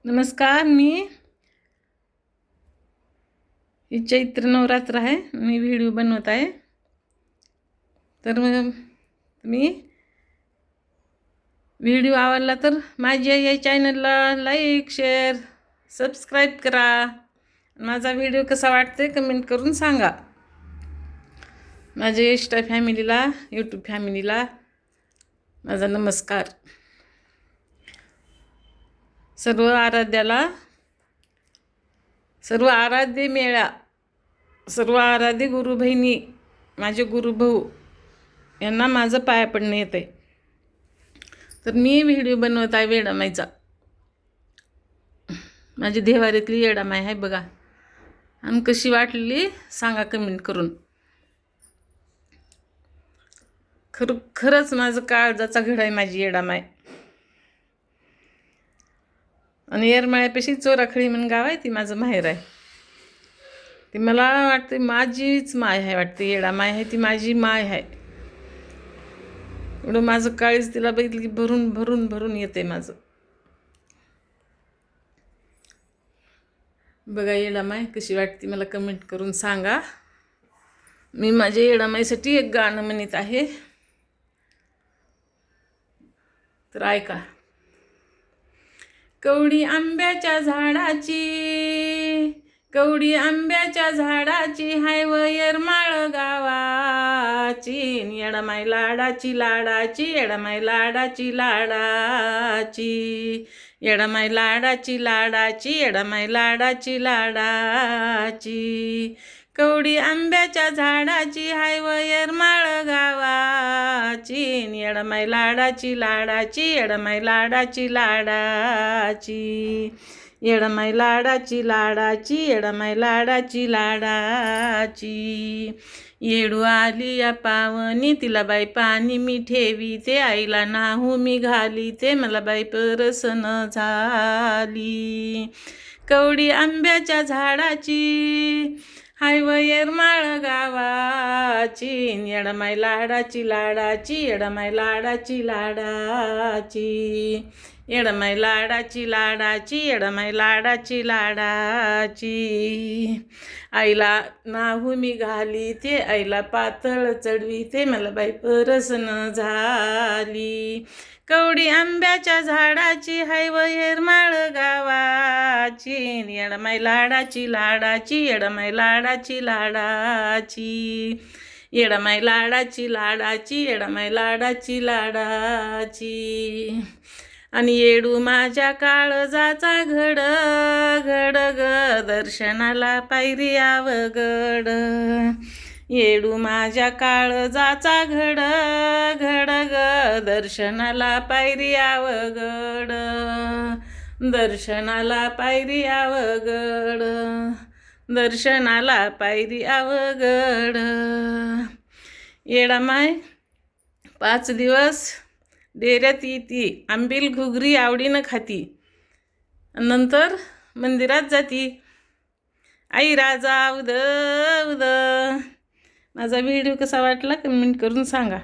नमस्कार. ही चैत्र नवरात्र आहे. मी व्हिडिओ बनवत आहे. तर मी व्हिडिओ आवडला तर माझ्या या चॅनलला लाईक, शेअर, सबस्क्राईब करा. माझा व्हिडिओ कसा वाटते कमेंट करून सांगा. माझ्या इंस्टा फॅमिलीला, यूट्यूब फॅमिलीला माझा नमस्कार. सर्व आराध्य मेळा, सर्व आराध्य गुरु बहिणी, माझे गुरुभाऊ यांना माझं पाया पडणं येत आहे. तर मी व्हिडिओ बनवत आहे येडामाईचा. माझी देवारीतली येडामाई आहे बघा. आणि कशी वाटली सांगा कमेंट करून. खरंच माझं काळजाचा घडा आहे माझी येडामाई. आणि येरमाळ्यापाशी चोराखळी म्हणून गाव आहे, ती माझं माहेर आहे. ती मला वाटते माझीच माय आहे, वाटते येडामाई आहे ती माझी माय आहे. एवढं माझं काळीज तिला बघितलं की भरून भरून भरून येते माझं. बघा येडामाई कशी वाटते मला कमेंट करून सांगा. मी माझ्या येडामाईसाठी एक गाणं म्हणत आहे, तर ऐका. कवडी आंब्याच्या झाडाची हाय व येरमाळ गावाची. येडामाई लाडाची येडामाई लाडाची येडामाई लाडाची. कवडी आंब्याच्या झाडाची हाय व येरमाळ गावाची. येडामाई लाडाची येडामाई लाडाची येडामाई लाडाची. येडू आली या पावनी, तिला बाई पाणी मी ठेवीते. आईला नाहू मी घालीते, मला बाई परसन झाली. कवडी आंब्याच्या झाडाची हाय व येरमाळ गावाची. येडामाई लाडाची येडामाई लाडाची. आईला नाहू मी घालीते, आईला पातळ चढवीते, मला बाई परसन झाली. कवडी आंब्याच्या झाडाची हाय व येरमाळ गावाची. येडामाई लाडाची येडामाई लाडाची. आणि येडू माझ्या काळजाचा घड ग, दर्शनाला पायरी अवघड. येडू माझ्या काळजाचा घड ग, दर्शनाला पायरी अवघड. दर्शनाला पायरी अवघड. येडामाई 5 दिवस डेऱ्यात येती, आंबील घुगरी आवडीनं खाती, नंतर मंदिरात जाती. आई राजा उद. माझा व्हिडिओ कसा वाटला कमेंट करून सांगा.